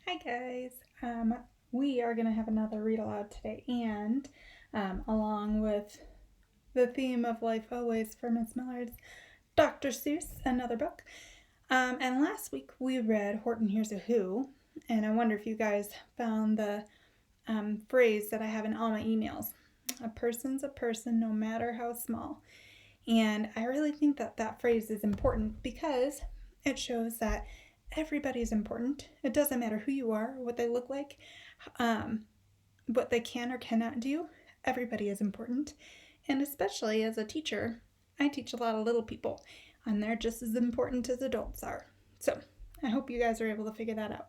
Hi guys. We are going to have another read aloud today, and along with the theme of life always for Miss Millard's Dr. Seuss, another book. And last week we read Horton Hears a Who, and I wonder if you guys found the phrase that I have in all my emails. A person's a person no matter how small. And I really think that that phrase is important because it shows that everybody's important. It doesn't matter who you are, what they look like, what they can or cannot do. Everybody is important. And especially as a teacher, I teach a lot of little people, and they're just as important as adults are. So I hope you guys are able to figure that out.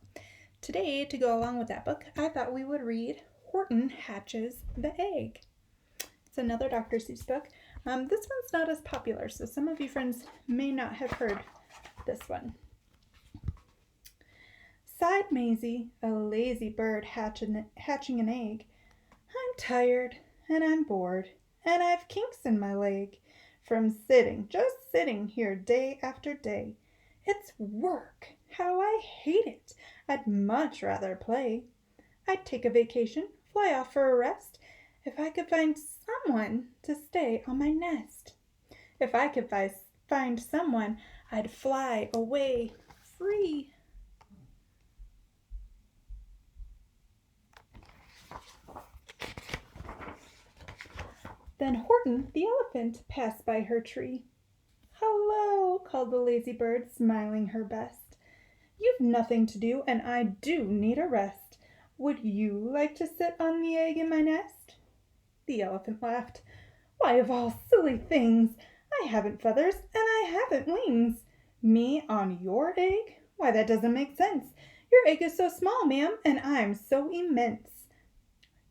Today, to go along with that book, I thought we would read Horton Hatches the Egg. It's another Dr. Seuss book. This one's not as popular, so some of you friends may not have heard this one. Sighed Maisie, a lazy bird hatching an egg. I'm tired, and I'm bored, and I've kinks in my leg from just sitting here day after day. It's work. How I hate it. I'd much rather play. I'd take a vacation, fly off for a rest, if I could find someone to stay on my nest. If I could find someone, I'd fly away free. Then Horton the elephant passed by her tree. Hello, called the lazy bird, smiling her best. You've nothing to do, and I do need a rest. Would you like to sit on the egg in my nest? The elephant laughed. Why, of all silly things, I haven't feathers and I haven't wings. Me on your egg? Why, that doesn't make sense. Your egg is so small, ma'am, and I'm so immense.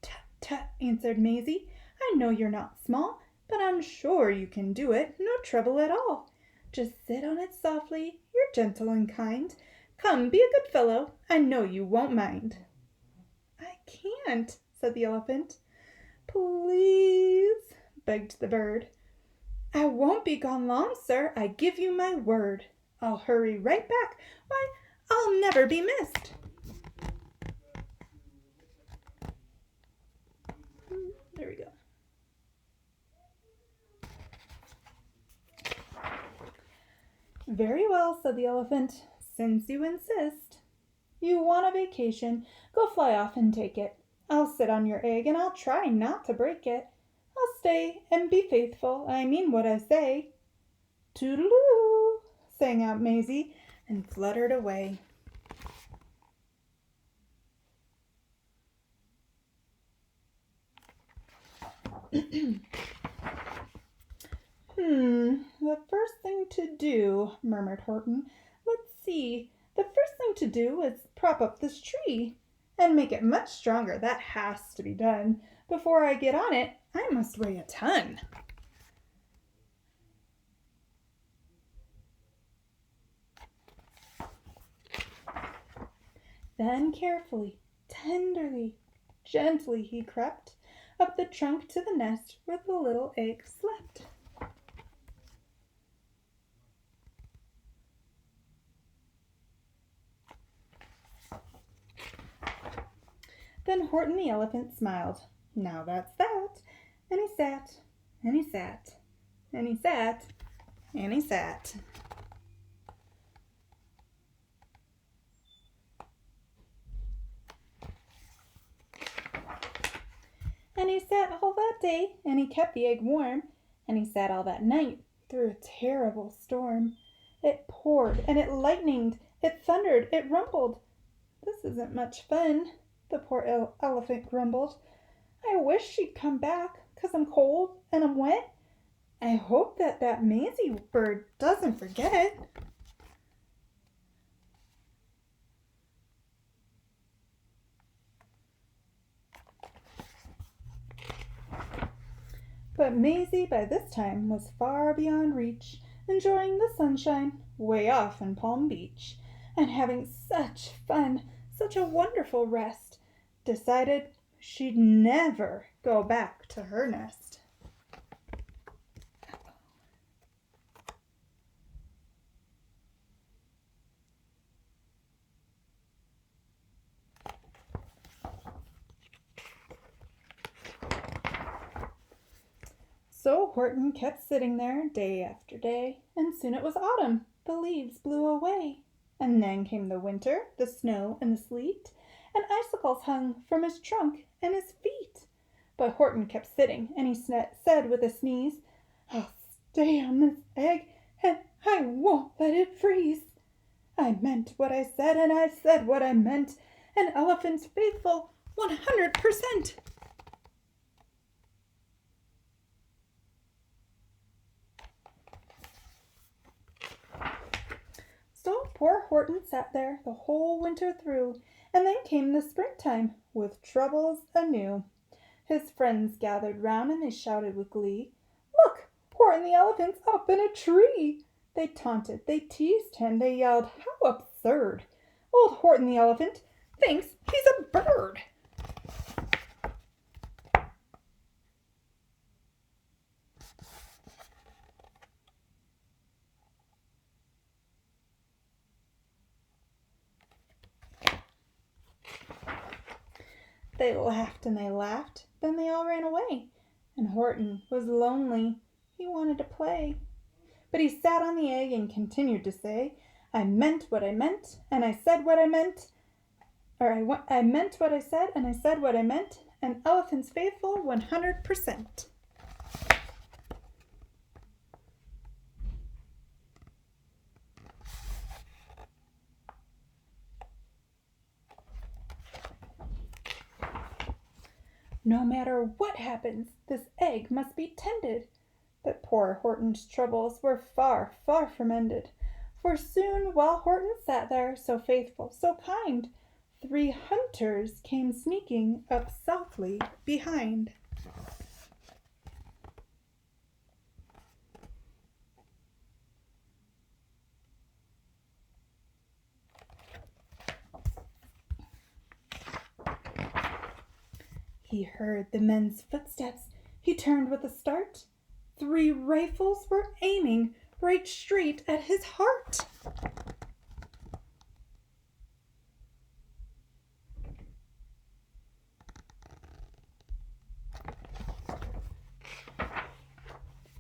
Tut, tut, answered Maisie. I know you're not small, but I'm sure you can do it, no trouble at all. Just sit on it softly, you're gentle and kind. Come, be a good fellow, I know you won't mind. I can't, said the elephant. Please, begged the bird. I won't be gone long, sir, I give you my word. I'll hurry right back. Why, I'll never be missed. There we go. Very well, said the elephant, since you insist. You want a vacation, go fly off and take it. I'll sit on your egg and I'll try not to break it. I'll stay and be faithful, I mean what I say. Toodaloo, sang out Maisie and fluttered away. The first thing to do, murmured Horton. Let's see, the first thing to do is prop up this tree and make it much stronger. That has to be done. Before I get on it, I must weigh a ton. Then carefully, tenderly, gently he crept up the trunk to the nest where the little egg slept. Then Horton the elephant smiled. Now that's that. And he sat, and he sat, and he sat, and he sat. And he sat all that day, and he kept the egg warm, and he sat all that night through a terrible storm. It poured, and it lightened, it thundered, it rumbled. This isn't much fun, the poor elephant grumbled. I wish she'd come back, 'cause I'm cold and I'm wet. I hope that Maisie bird doesn't forget. But Maisie by this time was far beyond reach, enjoying the sunshine way off in Palm Beach, and having such fun, such a wonderful rest, decided she'd never go back to her nest. So Horton kept sitting there day after day, and soon it was autumn. The leaves blew away. And then came the winter, the snow and the sleet, and icicles hung from his trunk and his feet. But Horton kept sitting, and he said with a sneeze, "I'll stay on this egg, and I won't let it freeze. I meant what I said, and I said what I meant. An elephant's faithful 100%. So poor Horton sat there the whole winter through, and then came the springtime, with troubles anew. His friends gathered round, and they shouted with glee, "Look, Horton the elephant's up in a tree!" They taunted, they teased him, they yelled, "How absurd! Old Horton the elephant thinks he's a bird!" They laughed and they laughed, then they all ran away, and Horton was lonely. He wanted to play. But he sat on the egg and continued to say, "I meant what I meant, and I said what I meant, I meant what I said, and I said what I meant, an elephant's faithful 100%. No matter what happens, this egg must be tended. But poor Horton's troubles were far, far from ended. For soon, while Horton sat there, so faithful, so kind, 3 hunters came sneaking up softly behind. He heard the men's footsteps. He turned with a start. 3 rifles were aiming right straight at his heart.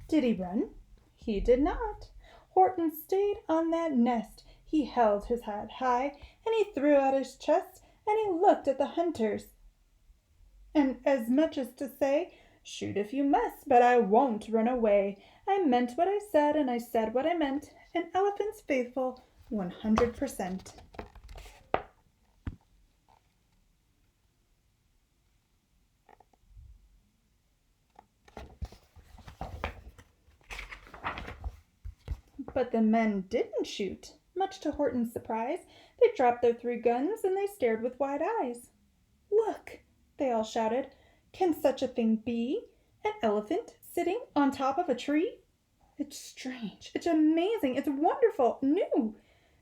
Did he run? He did not. Horton stayed on that nest. He held his head high, and he threw out his chest, and he looked at the hunters, and as much as to say, "Shoot if you must, but I won't run away. I meant what I said, and I said what I meant, an elephant's faithful 100%. But the men didn't shoot. Much to Horton's surprise, they dropped their 3 guns, and they stared with wide eyes. "Look!" they all shouted. "Can such a thing be? An elephant sitting on top of a tree? It's strange, it's amazing, it's wonderful, new!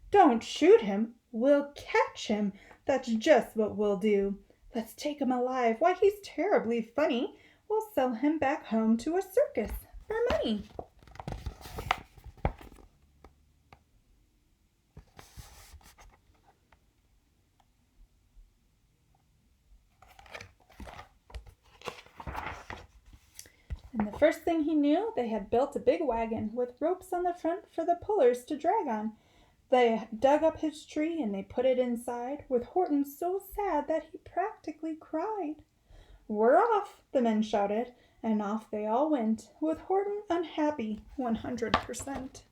Don't shoot him, we'll catch him, that's just what we'll do. Let's take him alive, why he's terribly funny. We'll sell him back home to a circus for money." And the first thing he knew, they had built a big wagon with ropes on the front for the pullers to drag on. They dug up his tree and they put it inside, with Horton so sad that he practically cried. "We're off," the men shouted, and off they all went, with Horton unhappy 100%.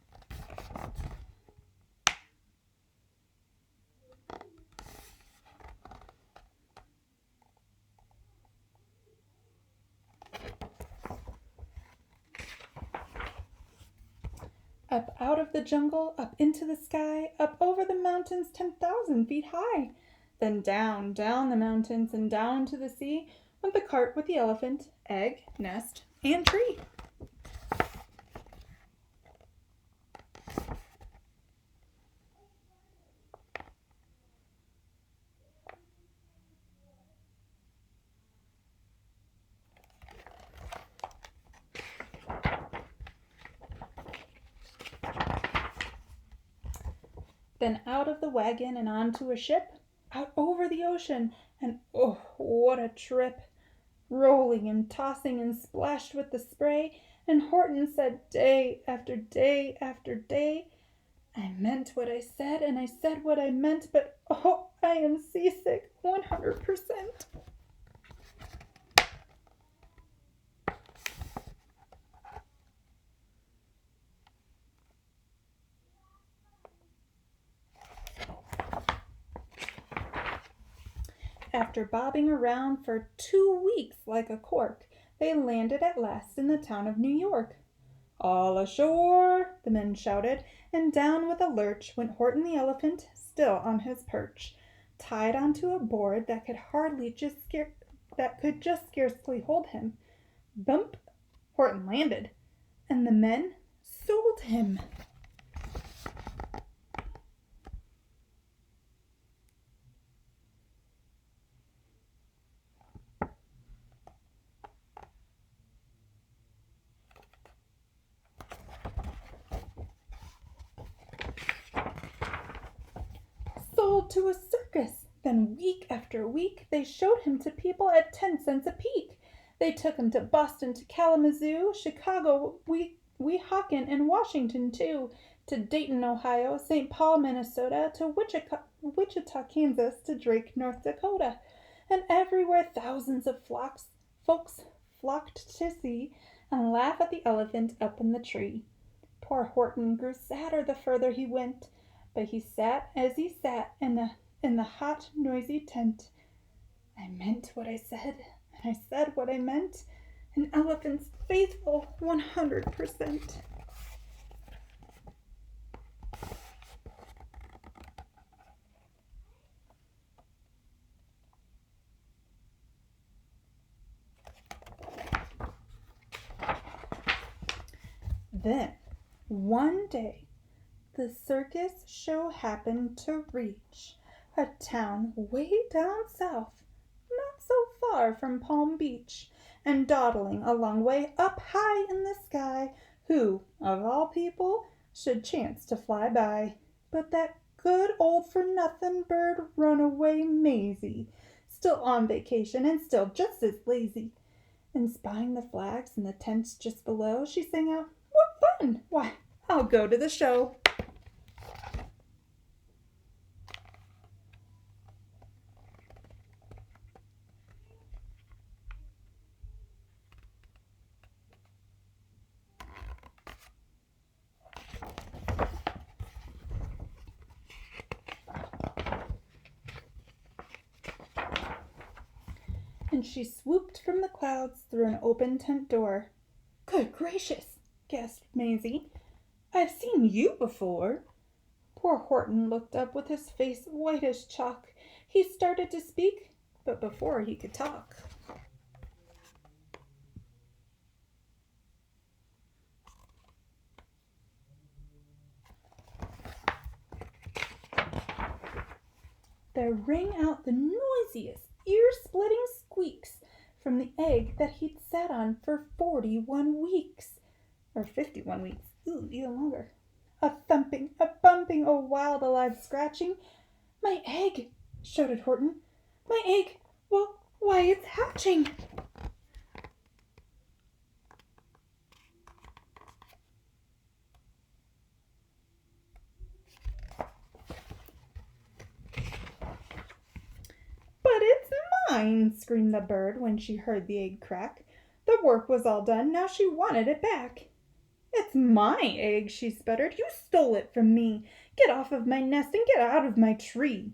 Up out of the jungle, up into the sky, up over the mountains 10,000 feet high. Then down, down the mountains and down to the sea went the cart with the elephant, egg, nest, and tree. Then out of the wagon and onto a ship, out over the ocean, and oh, what a trip! Rolling and tossing and splashed with the spray, And Horton said day after day after day, I meant what I said, and I said what I meant, but oh, I am seasick 100%. After bobbing around for 2 weeks like a cork, they landed at last in the town of New York. All ashore, the men shouted, and down with a lurch went Horton the elephant, still on his perch, tied onto a board that could just scarcely hold him. Bump! Horton landed, and the men sold him. Sold to a circus. Then week after week they showed him to people at 10 cents a peek. They took him to Boston, to Kalamazoo, Chicago, Weehawken, and Washington too, to Dayton, Ohio, St. Paul, Minnesota, to Wichita, Kansas, to Drake, North Dakota. And everywhere thousands of folks flocked to see and laugh at the elephant up in the tree. Poor Horton grew sadder the further he went, but he sat as he sat in the hot, noisy tent. I meant what I said, and I said what I meant. An elephant's faithful 100%. Then, one day, the circus show happened to reach a town way down south, not so far from Palm Beach, and dawdling a long way up high in the sky, who, of all people, should chance to fly by, but that good old for-nothing bird runaway Maisie, still on vacation and still just as lazy. And spying the flags in the tents just below, she sang out, "What fun! Why, I'll go to the show." And she swooped from the clouds through an open tent door. "Good gracious!" gasped Maisie. "I've seen you before." Poor Horton looked up with his face white as chalk. He started to speak, but before he could talk, there rang out the noisiest, ear-splitting squeaks from the egg that he'd sat on for 41 weeks. Or 51 weeks. Ooh, even longer. A thumping, a bumping, a wild, alive scratching. "My egg!" shouted Horton. "My egg! Well, why, it's hatching!" "But it's mine!" screamed the bird when she heard the egg crack. The work was all done, now she wanted it back. "It's my egg," she sputtered. "You stole it from me. Get off of my nest and get out of my tree."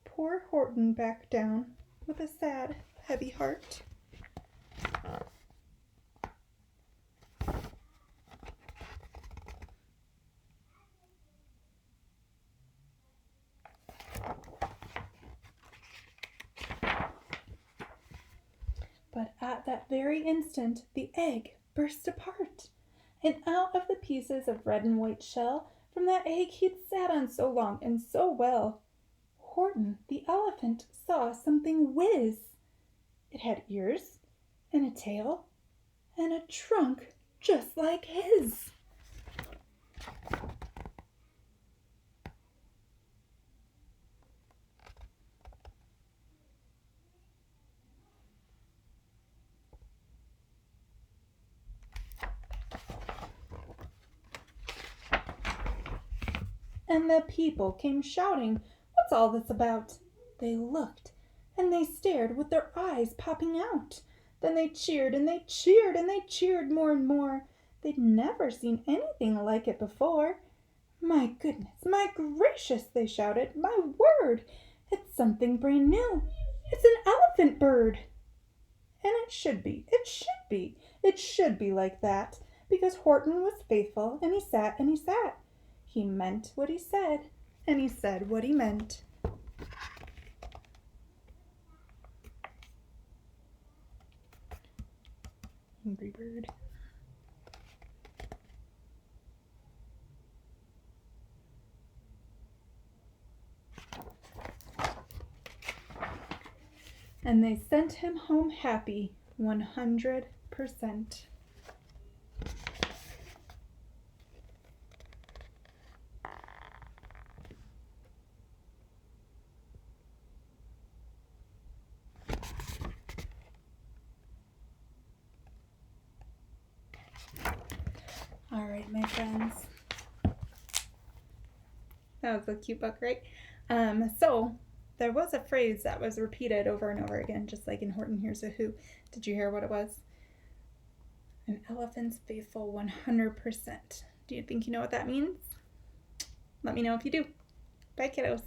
Poor Horton backed down with a sad, heavy heart. But at that very instant the egg burst apart, and out of the pieces of red and white shell, from that egg he'd sat on so long and so well, Horton the elephant saw something whiz. It had ears and a tail and a trunk just like his. and the people came shouting, "What's all this about?" They looked, and they stared with their eyes popping out. Then they cheered, and they cheered, and they cheered more and more. They'd never seen anything like it before. "My goodness, my gracious," they shouted. "My word, it's something brand new. It's an elephant bird." And it should be, it should be like that, because Horton was faithful, and he sat and he sat. He meant what he said, and he said what he meant. Hungry bird. And they sent him home happy, 100%. All right, my friends. That was a cute book, right? So there was a phrase that was repeated over and over again, just like in Horton Hears a Who. Did you hear what it was? An elephant's faithful 100%. Do you think you know what that means? Let me know if you do. Bye, kiddos.